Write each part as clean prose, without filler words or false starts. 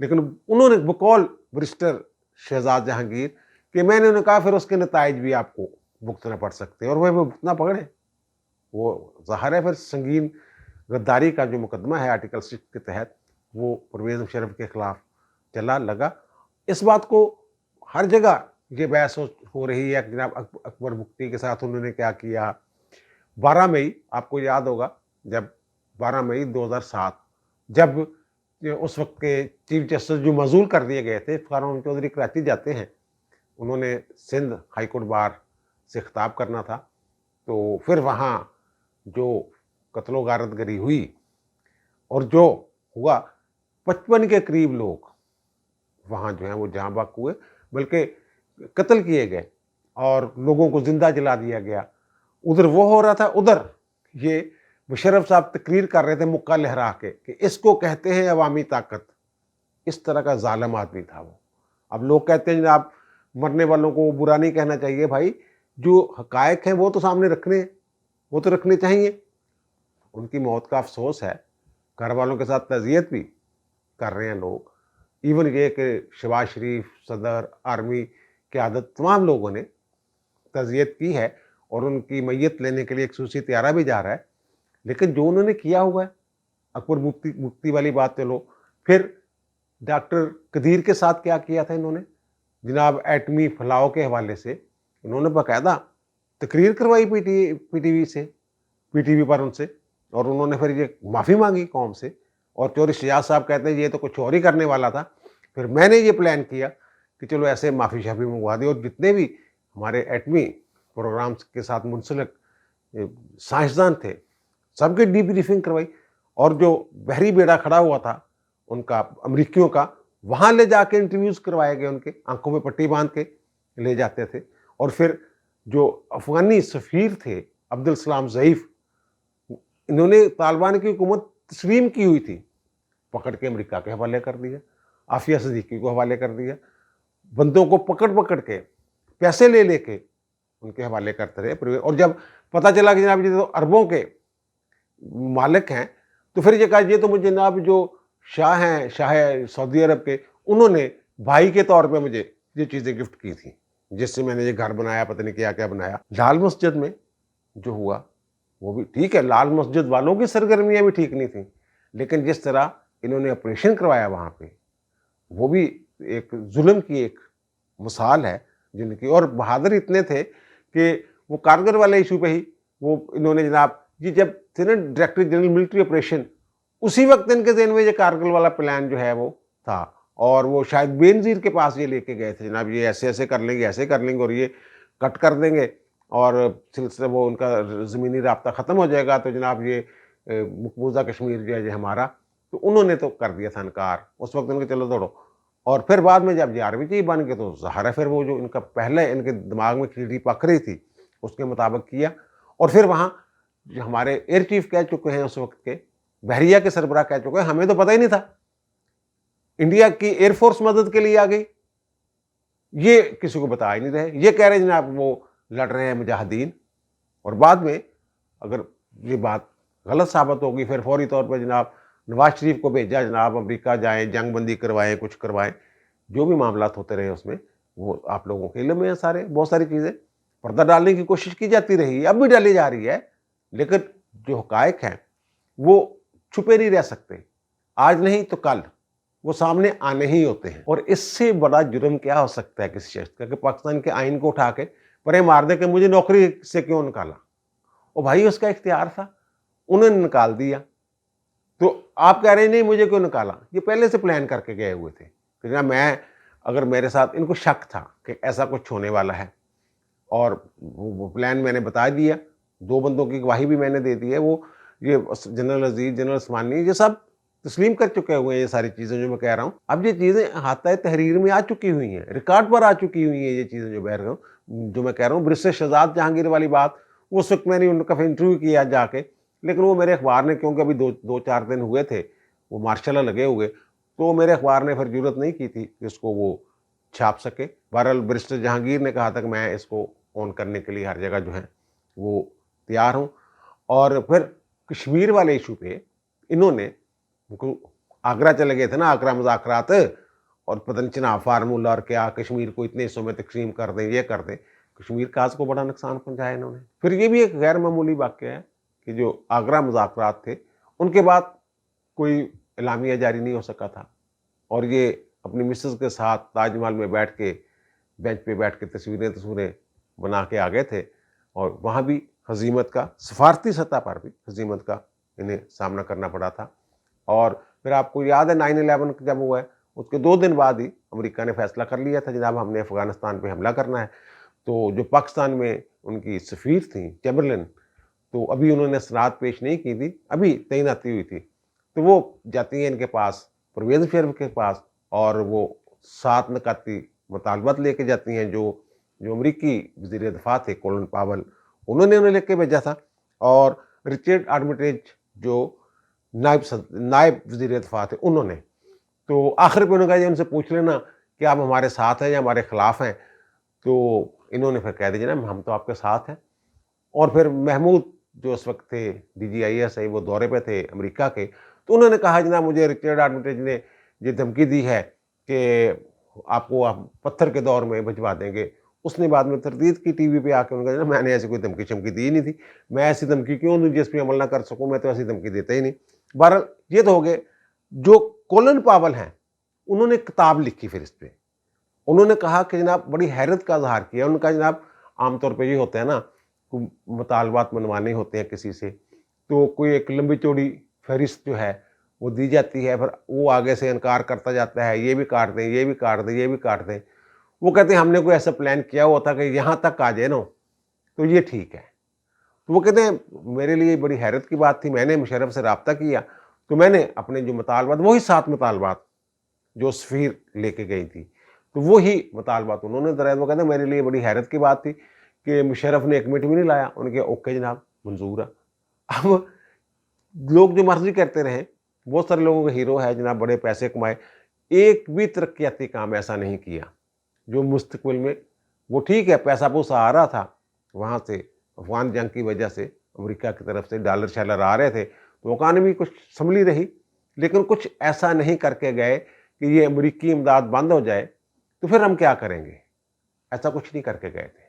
لیکن انہوں نے بقول برسٹر شہزاد جہانگیر کہ میں نے انہیں کہا پھر اس کے نتائج بھی آپ کو بھگتنا پڑ سکتے ہیں، اور وہ بھگتنا پڑے. وہ ظاہر ہے پھر سنگین غداری کا جو مقدمہ ہے آرٹیکل 6 کے تحت وہ پرویز مشرف کے خلاف چلا لگا. اس بات کو ہر جگہ یہ بحث ہو رہی ہے کہ جناب اکبر بگٹی کے ساتھ انہوں نے کیا کیا. 12 مئی آپ کو یاد ہوگا، جب 12 مئی 2007 جب اس وقت کے چیف جسٹس جو معزول کر دیے گئے تھے افتخار محمد چودھری کراچی جاتے ہیں، انہوں نے سندھ ہائی کورٹ بار سے خطاب کرنا تھا. تو پھر وہاں جو قتل و غارت گری ہوئی اور جو ہوا 55 کے قریب لوگ وہاں جو ہیں وہ جہاں بحق ہوئے، بلکہ قتل کیے گئے اور لوگوں کو زندہ جلا دیا گیا. ادھر وہ ہو رہا تھا، ادھر یہ مشرف صاحب تقریر کر رہے تھے مکہ لہرا کے کہ اس کو کہتے ہیں عوامی طاقت. اس طرح کا ظالم آدمی تھا وہ. اب لوگ کہتے ہیں جناب مرنے والوں کو برا نہیں کہنا چاہیے. بھائی جو حقائق ہیں وہ تو سامنے رکھنے ہیں، وہ تو رکھنے چاہیے. ان کی موت کا افسوس ہے، گھر والوں کے ساتھ تعزیت بھی کر رہے ہیں لوگ. ایون یہ کہ شہباز شریف، صدر، آرمی قیادت، تمام لوگوں نے تعزیت کی ہے اور ان کی میت لینے کے لیے ایک خصوصی طیارہ بھی جا رہا ہے. لیکن جو انہوں نے کیا ہوا ہے، اکبر مفتی والی بات چلو، پھر ڈاکٹر قدیر کے ساتھ کیا کیا تھا انہوں نے جناب ایٹمی پھیلاؤ کے حوالے سے. انہوں نے باقاعدہ تقریر کروائی پی ٹی وی پر ان سے، اور انہوں نے پھر یہ معافی مانگی قوم سے. اور چوری شجاعت صاحب کہتے ہیں یہ تو کچھ اور ہی کرنے والا تھا، پھر میں نے یہ پلان کیا کہ چلو ایسے معافی شافی منگوا دی. اور جتنے بھی ہمارے ایٹمی پروگرامز کے ساتھ منسلک سائنسدان تھے سب کی ڈی بریفنگ کروائی. اور جو بحری بیڑا کھڑا ہوا تھا ان کا امریکیوں کا، وہاں لے جا کے انٹرویوز کروائے گئے، ان کے آنکھوں میں پٹی باندھ کے لے جاتے تھے. اور پھر جو افغانی سفیر تھے عبدالسلام ضعیف، انہوں نے طالبان کی حکومت تسلیم کی ہوئی تھی، پکڑ کے امریکہ کے حوالے کر دیا، عافیہ صدیقی کو حوالے کر دیا. بندوں کو پکڑ کے پیسے لے کے ان کے حوالے کرتے رہے. اور جب پتہ چلا کہ جناب یہ تو اربوں کے مالک ہیں، تو پھر یہ کہا یہ تو مجھے جناب جو شاہ ہیں، شاہ سعودی عرب کے، انہوں نے بھائی کے طور پہ مجھے یہ چیزیں گفٹ کی تھیں، جس سے میں نے یہ گھر بنایا، پتہ نہیں کیا کیا بنایا. لال مسجد میں جو ہوا وہ بھی ٹھیک ہے، لال مسجد والوں کی سرگرمیاں بھی ٹھیک نہیں تھیں، لیکن جس طرح انہوں نے آپریشن کروایا وہاں پہ، وہ بھی ایک ظلم کی ایک مثال ہے جن کی. اور بہادر اتنے تھے کہ وہ کارگل والے ایشو پہ ہی وہ انہوں نے جناب یہ جب تھے نا ڈائریکٹر جنرل ملٹری آپریشن، اسی وقت ان کے ذہن میں یہ کارگل والا پلان جو ہے وہ تھا. اور وہ شاید بینظیر کے پاس یہ لے کے گئے تھے جناب یہ ایسے ایسے کر لیں گے، ایسے کر لیں گے، اور یہ کٹ کر دیں گے اور سلسلہ وہ ان کا زمینی رابطہ ختم ہو جائے گا، تو جناب یہ مقبوضہ کشمیر جو ہے یہ ہمارا. تو انہوں نے تو کر دیا تھا انکار اس وقت، ان کے چلو دوڑو. اور پھر بعد میں جب یہ آرمی چیف بن گئے تو ظاہر ہے پھر وہ جو ان کا پہلے ان کے دماغ میں کھیڑی پک رہی تھی اس کے مطابق کیا. اور پھر وہاں جو ہمارے ایئر چیف کہہ چکے ہیں اس وقت کے، بحریہ کے سربراہ کہہ چکے ہیں ہمیں تو پتہ ہی نہیں تھا، انڈیا کی ایئر فورس مدد کے لیے آ گئی، یہ کسی کو بتا ہی نہیں رہے. یہ کہہ رہے جناب وہ لڑ رہے ہیں مجاہدین. اور بعد میں اگر یہ بات غلط ثابت ہوگی پھر فوری طور پہ جناب نواز شریف کو بھیجا، جناب امریکہ جائیں، جنگ بندی کروائیں، کچھ کروائیں. جو بھی معاملات ہوتے رہے اس میں وہ آپ لوگوں کے علم میں ہیں سارے. بہت ساری چیزیں پردہ ڈالنے کی کوشش کی جاتی رہی ہے، اب بھی ڈالی جا رہی ہے، لیکن جو حقائق ہیں وہ چھپے نہیں رہ سکتے. آج نہیں تو کل وہ سامنے آنے ہی ہوتے ہیں. اور اس سے بڑا جرم کیا ہو سکتا ہے کسی شخص کا کہ پاکستان کے آئین کو اٹھا کے پرے مار دے کہ مجھے نوکری سے کیوں نکالا. اور بھائی اس کا اختیار تھا، انہوں نے نکال دیا. تو آپ کہہ رہے ہیں نہیں مجھے کیوں نکالا؟ یہ پہلے سے پلان کر کے گئے ہوئے تھے کہ جناب میں اگر میرے ساتھ ان کو شک تھا کہ ایسا کچھ ہونے والا ہے، اور وہ پلان میں نے بتا دیا، 2 بندوں کی گواہی بھی میں نے دے دی ہے. وہ یہ جنرل عزیز، جنرل عثمانی، یہ سب تسلیم کر چکے ہوئے ہیں یہ ساری چیزیں جو میں کہہ رہا ہوں. اب یہ چیزیں احاطہ تحریر میں آ چکی ہوئی ہیں، ریکارڈ پر آ چکی ہوئی ہیں یہ چیزیں جو میں کہہ رہا ہوں. برسٹر شہزاد جہانگیر والی بات، اس وقت میں نے ان کا انٹرویو کیا جا کے، لیکن وہ میرے اخبار نے، کیونکہ ابھی 2-4 دن ہوئے تھے وہ مارشل لگے ہوئے، تو میرے اخبار نے پھر ضرورت نہیں کی تھی کہ اس کو وہ چھاپ سکے. بہرحال برسٹر جہانگیر نے کہا تھا کہ میں اس کو آن کرنے کے لیے ہر جگہ جو ہے وہ تیار ہوں. اور پھر کشمیر والے ایشو پہ انہوں نے آگرہ چلے گئے تھے نا، آگرہ مذاکرات، اور پتہ نہیں چناب فارمولہ اور کیا، کشمیر کو اتنے حصوں میں تقسیم کر دیں، یہ کر دیں، کشمیر کاز کو بڑا نقصان پہنچایا انہوں نے۔ پھر یہ بھی ایک غیر معمولی واقعہ ہے کہ جو آگرہ مذاکرات تھے ان کے بعد کوئی اعلامیہ جاری نہیں ہو سکا تھا، اور یہ اپنی مسز کے ساتھ تاج محل میں بیٹھ کے، بینچ پہ بیٹھ کے تصویریں بنا کے آ گئے تھے، اور وہاں بھی ہزیمت کا، سفارتی سطح پر بھی ہزیمت کا انہیں سامنا کرنا پڑا تھا۔ اور پھر آپ کو یاد ہے 9/11 جب ہوا ہے، اس کے 2 دن بعد ہی امریکہ نے فیصلہ کر لیا تھا جناب ہم نے افغانستان پہ حملہ کرنا ہے۔ تو جو پاکستان میں ان کی سفیر تھیں چیمبرلین، تو ابھی انہوں نے سند پیش نہیں کی تھی، ابھی تعیناتی ہوئی تھی، تو وہ جاتی ہیں ان کے پاس، پرویز مشرف کے پاس، اور وہ 7 نکاتی مطالبات لے کے جاتی ہیں جو امریکی وزیر دفاع تھے کولن پاول، انہوں نے انہیں لے کے بھیجا تھا، اور رچرڈ آرمیٹیج جو نائب وزیر دفاع تھے انہوں نے، تو آخر پہ انہوں نے کہا ان سے پوچھ لینا کہ آپ ہمارے ساتھ ہیں یا ہمارے خلاف ہیں، تو انہوں نے پھر کہہ دیا نا ہم تو آپ کے ساتھ ہیں۔ اور پھر محمود جو اس وقت تھے DGIS وہ دورے پہ تھے امریکہ کے، تو انہوں نے کہا جناب مجھے رچرڈ آرمیٹیج نے یہ دھمکی دی ہے کہ آپ کو پتھر کے دور میں بھجوا دیں گے۔ اس نے بعد میں تردید کی ٹی وی پہ آ کے، انہوں نے کہا میں نے ایسی کوئی دھمکی چمکی دی نہیں تھی، میں ایسی دھمکی کیوں دوں جس پہ عمل نہ کر سکوں، میں تو ایسی دھمکی دیتا ہی نہیں۔ بہرحال یہ تو ہو گئے۔ جو کولن پاول ہیں انہوں نے کتاب لکھی پھر اس پہ، انہوں نے کہا کہ جناب بڑی حیرت کا اظہار کیا، انہوں نے کہا جناب عام طور پہ یہ ہوتا ہے نا، مطالبات منوانے ہوتے ہیں کسی سے، تو کوئی ایک لمبی چوڑی فہرست جو ہے وہ دی جاتی ہے، پھر وہ آگے سے انکار کرتا جاتا ہے، یہ بھی کاٹ دیں، یہ بھی کاٹ دیں، یہ بھی کاٹ دیں۔ وہ کہتے ہیں ہم نے کوئی ایسا پلان کیا ہوا تھا کہ یہاں تک آ جائے نا تو یہ ٹھیک ہے۔ تو وہ کہتے ہیں میرے لیے بڑی حیرت کی بات تھی، میں نے مشرف سے رابطہ کیا تو میں نے اپنے جو مطالبات، وہی 7 مطالبات جو سفیر لے کے گئی تھی، تو وہی مطالبات انہوں نے درائد۔ وہ کہتے ہیں میرے لیے بڑی حیرت کی بات تھی کہ مشرف نے 1 منٹ بھی نہیں لایا، انہوں نے کہا اوکے جناب منظور ہے۔ اب لوگ جو مرضی کرتے رہیں، بہت سارے لوگوں کا ہیرو ہے جناب، بڑے پیسے کمائے، ایک بھی ترقیاتی کام ایسا نہیں کیا جو مستقبل میں، وہ ٹھیک ہے پیسہ پوسہ آ رہا تھا وہاں سے، افغان جنگ کی وجہ سے امریکہ کی طرف سے ڈالر شالر آ رہے تھے، تو اکانومی کچھ سنبھلی رہی، لیکن کچھ ایسا نہیں کر کے گئے کہ یہ امریکی امداد بند ہو جائے تو پھر ہم کیا کریں گے، ایسا کچھ نہیں کر کے گئے تھے۔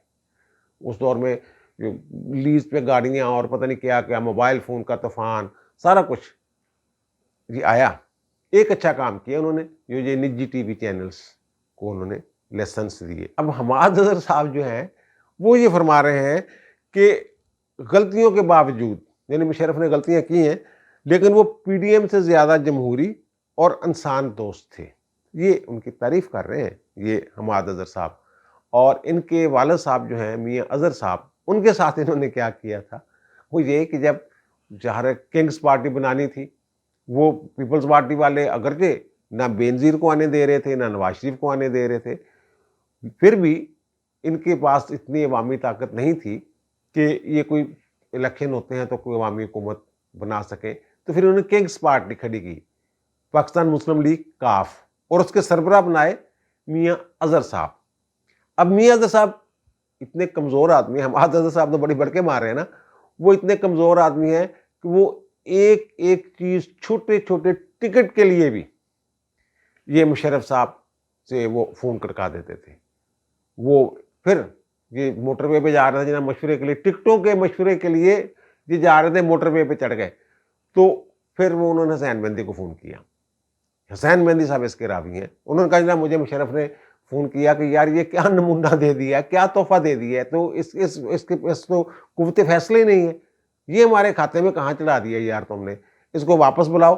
اس دور میں لیز پہ گاڑیاں اور پتہ نہیں کیا کیا، موبائل فون کا طوفان، سارا کچھ یہ آیا۔ ایک اچھا کام کیا انہوں نے، جو یہ نجی ٹی وی چینلز کو انہوں نے لیسنس دیے۔ اب حماد اظہر صاحب جو ہیں وہ یہ فرما رہے ہیں کہ غلطیوں کے باوجود، یعنی مشرف نے غلطیاں کی ہیں لیکن وہ PDM سے زیادہ جمہوری اور انسان دوست تھے، یہ ان کی تعریف کر رہے ہیں یہ حماد اظہر صاحب۔ اور ان کے والد صاحب جو ہیں میاں اظہر صاحب، ان کے ساتھ انہوں نے کیا کیا تھا، وہ یہ کہ جب جہاں کنگز پارٹی بنانی تھی، وہ پیپلز پارٹی والے اگرچہ نہ بینظیر کو آنے دے رہے تھے نہ نواز شریف کو آنے دے رہے تھے، پھر بھی ان کے پاس اتنی عوامی طاقت نہیں تھی کہ یہ کوئی الیکشن ہوتے ہیں تو کوئی عوامی حکومت بنا سکیں، تو پھر انہوں نے کنگز پارٹی کھڑی کی، پاکستان مسلم لیگ کاف، اور اس کے سربراہ بنائے میاں اظہر صاحب۔ اب میاں اظہر صاحب اتنے کمزور آدمی ہیں، حماد اظہر صاحب تو بڑی بڑھ کے مار رہے ہیں نا، وہ اتنے کمزور آدمی ہیں کہ وہ ایک ایک چیز، چھوٹے چھوٹے ٹکٹ کے لیے بھی یہ مشرف صاحب سے وہ فون کٹکا دیتے تھے۔ وہ پھر یہ موٹر وے پہ جا رہے تھے جناب مشورے کے لیے، ٹکٹوں کے مشورے کے لیے یہ جا رہے تھے، موٹر وے پہ چڑھ گئے، تو پھر وہ انہوں نے حسین مہندی کو فون کیا۔ حسین مہندی صاحب اس کے راوی ہیں، انہوں نے کہا جناب مجھے مشرف نے فون کیا کہ یار یہ کیا نمونہ دے دیا، کیا تحفہ دے دیا ہے، تو اس تو قوت فیصلے ہی نہیں ہے، یہ ہمارے کھاتے میں کہاں چڑھا دیا یار تم نے، اس کو واپس بلاؤ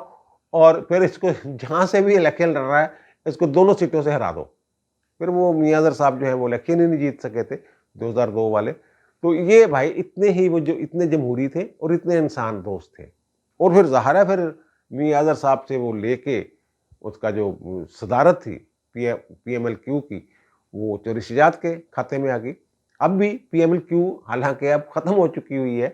اور پھر اس کو جہاں سے بھی الیکشن لڑ رہا ہے اس کو دونوں سیٹوں سے ہرا دو۔ پھر وہ میاں اظہر صاحب جو ہیں وہ الیکشن ہی نہیں جیت سکے تھے 2002 والے۔ تو یہ بھائی اتنے ہی وہ جو اتنے جمہوری تھے اور اتنے انسان دوست تھے۔ اور پھر ظاہر ہے پھر میاں اظہر صاحب سے وہ لے کے اس کا جو صدارت تھی PMLQ کی، وہ چوری شجاعت کے کھاتے میں آ گئی۔ اب بھی PMLQ حالانکہ اب ختم ہو چکی ہوئی ہے،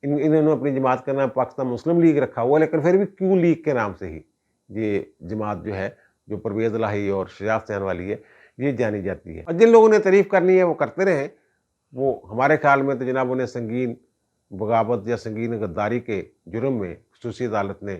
انہوں نے اپنی جماعت کا نام پاکستان مسلم لیگ رکھا ہوا ہے، لیکن پھر بھی کیو لیگ کے نام سے ہی یہ جماعت جو ہے، جو پرویز الہی اور شجاعت حسین والی ہے، یہ جانی جاتی ہے۔ اور جن لوگوں نے تعریف کرنی ہے وہ کرتے رہیں، وہ ہمارے خیال میں تو جناب انہیں سنگین بغاوت یا سنگین غداری کے جرم میں خصوصی عدالت نے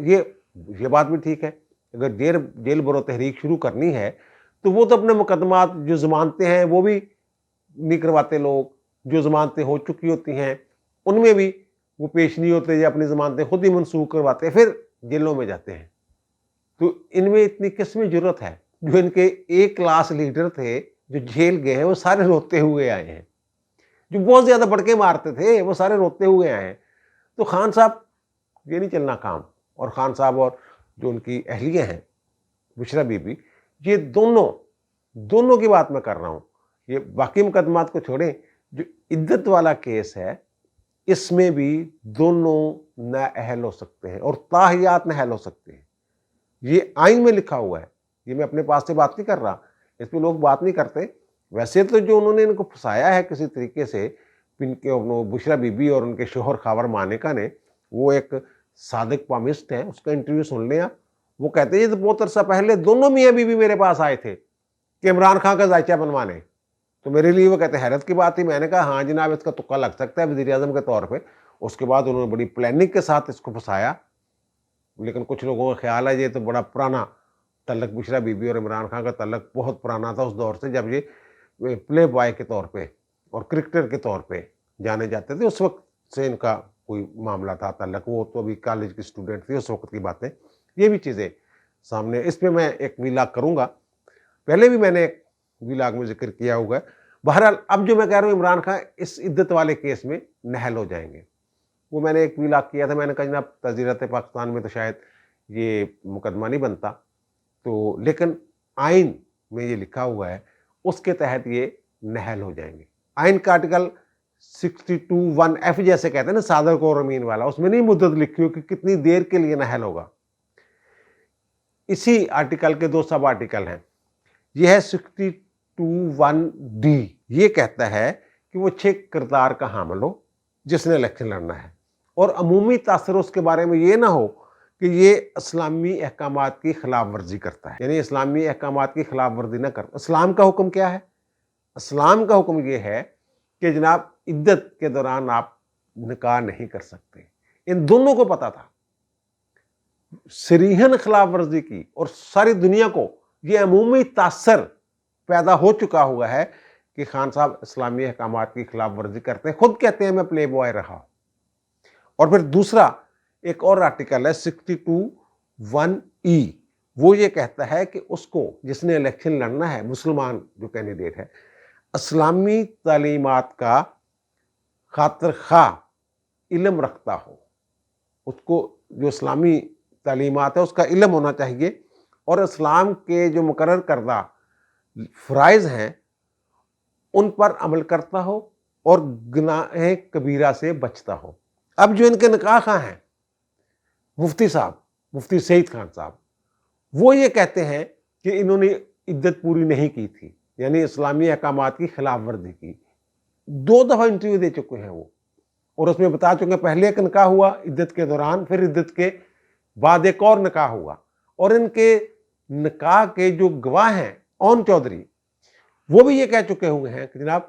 یہ بات بھی ٹھیک ہے، اگر جیل برو تحریک شروع کرنی ہے تو وہ تو اپنے مقدمات جو ضمانتیں ہیں وہ بھی نہیں کرواتے، لوگ جو ضمانتیں ہو چکی ہوتی ہیں ان میں بھی وہ پیش نہیں ہوتے یا اپنی ضمانتیں خود ہی منسوخ کرواتے ہیں، پھر جیلوں میں جاتے ہیں۔ تو ان میں اتنی کس میں جرت ہے؟ جو ان کے ایک کلاس لیڈر تھے جو جیل گئے ہیں وہ سارے روتے ہوئے آئے ہیں، جو بہت زیادہ بڑکے مارتے تھے وہ سارے روتے ہوئے آئے ہیں۔ تو خان صاحب یہ نہیں چلنا کام، اور خان صاحب اور جو ان کی اہلیہ ہیں بشرا بی بی، یہ دونوں کی بات میں کر رہا ہوں، یہ باقی مقدمات کو چھوڑیں، جو عدت والا کیس ہے اس میں بھی دونوں نااہل ہو سکتے ہیں اور تاحیات نااہل ہو سکتے ہیں۔ یہ آئین میں لکھا ہوا ہے، یہ میں اپنے پاس سے بات نہیں کر رہا، اس پہ لوگ بات نہیں کرتے۔ ویسے تو جو انہوں نے ان کو پھنسایا ہے کسی طریقے سے، ان کے بشرا بی بی اور ان کے شوہر خاور مانیکا نے، وہ ایک صادق پامسٹ ہے، اس کا انٹرویو سن لیں آپ۔ وہ کہتے ہیں یہ تو بہت عرصہ پہلے دونوں میاں بیوی میرے پاس آئے تھے کہ عمران خان کا ذائچہ بنوانے، تو میرے لیے وہ کہتے ہیں حیرت کی بات تھی۔ میں نے کہا ہاں جناب اس کا تکا لگ سکتا ہے وزیر اعظم کے طور پہ۔ اس کے بعد انہوں نے بڑی پلاننگ کے ساتھ اس کو پھنسایا، لیکن کچھ لوگوں کا خیال ہے یہ تو بڑا پرانا تعلق، بشرا بی بی اور عمران خان کا تعلق بہت پرانا تھا اس دور سے، جب یہ پلے بوائے کے طور پہ اور کرکٹر کے طور پہ جانے جاتے تھے، اس وقت سے ان کا کوئی معاملہ تھا تعلق۔ وہ تو ابھی کالج کی اسٹوڈنٹ تھی اس وقت کی باتیں، یہ بھی چیزیں سامنے۔ اس پہ میں ایک ویلاگ کروں گا، پہلے بھی میں نے ایک ویلاگ میں ذکر کیا ہوگا۔ بہرحال اب جو میں کہہ رہا ہوں عمران خان اس عدت والے کیس میں نااہل ہو جائیں گے، وہ میں نے ایک ویلاگ کیا تھا۔ میں نے کہا جناب تذیرت پاکستان میں تو شاید یہ مقدمہ نہیں بنتا، تو لیکن آئین میں یہ لکھا ہوا ہے، اس کے تحت یہ نااہل ہو جائیں گے۔ آئین کا آرٹیکل 62(1)(f) جیسے کہتے ہیں نا صادق اور امین والا، اس میں نہیں مدت لکھی ہو کہ کتنی دیر کے لیے نااہل ہوگا۔ اسی آرٹیکل کے دو سب آرٹیکل ہیں، یہ ہے 62(1)(d)، یہ کہتا ہے کہ وہ اچھے کردار کا حامل ہو جس نے الیکشن لڑنا ہے، اور عمومی تاثر اس کے بارے میں یہ نہ ہو کہ یہ اسلامی احکامات کی خلاف ورزی کرتا ہے، یعنی اسلامی احکامات کی خلاف ورزی نہ کرتا۔ اسلام کا حکم کیا ہے؟ اسلام کا حکم یہ ہے کہ جناب عدت کے دوران آپ نکاح نہیں کر سکتے۔ ان دونوں کو پتا تھا، صریحاً خلاف ورزی کی، اور ساری دنیا کو یہ عمومی تاثر پیدا ہو چکا ہوا ہے کہ خان صاحب اسلامی احکامات کی خلاف ورزی کرتے ہیں، خود کہتے ہیں میں پلے بوائے رہا۔ اور پھر دوسرا ایک اور آرٹیکل ہے 62(1)(e، وہ یہ کہتا ہے کہ اس کو، جس نے الیکشن لڑنا ہے، مسلمان جو کینڈیڈیٹ ہے، اسلامی تعلیمات کا خاطر خواہ علم رکھتا ہو، اس کو جو اسلامی تعلیمات ہے اس کا علم ہونا چاہیے، اور اسلام کے جو مقرر کردہ فرائض ہیں ان پر عمل کرتا ہو اور گناہ کبیرہ سے بچتا ہو۔ اب جو ان کے نکاح خواہ ہیں مفتی صاحب، مفتی سعید خان صاحب، وہ یہ کہتے ہیں کہ انہوں نے عدت پوری نہیں کی تھی، یعنی اسلامی احکامات کی خلاف ورزی کی۔ 2 دفعہ انٹرویو دے چکے ہیں وہ، اور اس میں بتا چکے ہیں پہلے ایک نکاح ہوا عدت کے دوران، پھر عدت کے بعد ایک اور نکاح ہوا، اور ان کے نکاح کے جو گواہ ہیں اون چودھری، وہ بھی یہ کہہ چکے ہوئے ہیں کہ جناب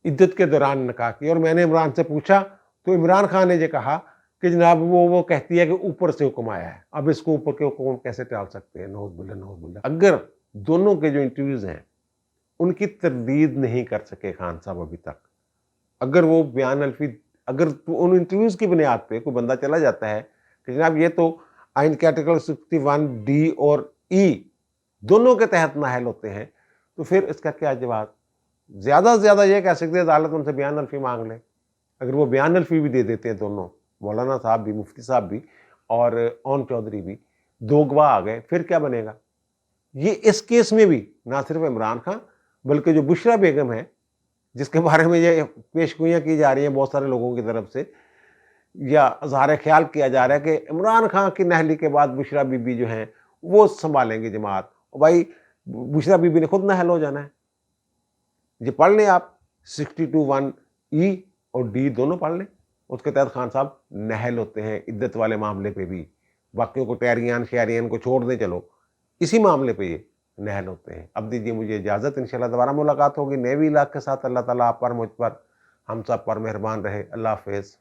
عدت کے دوران نکاح کی۔ اور میں نے عمران سے پوچھا تو عمران خان نے یہ کہا کہ جناب وہ کہتی ہے کہ اوپر سے حکم آیا ہے، اب اس کو اوپر کے حکم کیسے ٹال سکتے ہیں؟ نعوذ باللہ نعوذ باللہ۔ اگر دونوں کے جو انٹرویوز ہیں ان کی تردید نہیں کر سکے خان صاحب ابھی تک، اگر وہ بیان الفی، اگر ان انٹرویوز کی بنیاد پہ کوئی بندہ چلا جاتا ہے کہ جناب یہ تو آئین کے آرٹیکل 61(d) اور (e) دونوں کے تحت نااہل ہوتے ہیں، تو پھر اس کا کیا جواب؟ زیادہ سے زیادہ یہ کہہ سکتے ہیں عدالت ان سے بیان الفی مانگ لے۔ اگر وہ بیان الفی بھی دے دیتے ہیں دونوں، مولانا صاحب بھی، مفتی صاحب بھی اور اون چودھری بھی، 2 گواہ آ گئے، پھر کیا بنے گا؟ یہ اس کیس میں بھی نہ صرف عمران خان بلکہ جو بشرا بیگم ہے، جس کے بارے میں یہ پیش گوئیاں کی جا رہی ہیں بہت سارے لوگوں کی طرف سے، یا اظہار خیال کیا جا رہا ہے کہ عمران خان کی نااہلی کے بعد بشرا بی بی جو ہیں وہ سنبھالیں گے جماعت، بھائی بشرا بی بی نے خود نااہل ہو جانا ہے۔ یہ پڑھ لیں آپ، 62(1)(e) اور (d) دونوں پڑھ لیں، اس کے تحت خان صاحب نااہل ہوتے ہیں عدت والے معاملے پہ بھی۔ باقیوں کو ٹیریان شیریان کو چھوڑ دیں، چلو اسی معاملے پہ یہ نااہل ہوتے ہیں۔ اب دیجیے مجھے اجازت، انشاءاللہ دوبارہ ملاقات ہوگی نئے ویلاگ کے ساتھ۔ اللہ تعالیٰ آپ پر، مجھ پر، ہم سب پر مہربان رہے۔ اللہ حافظ۔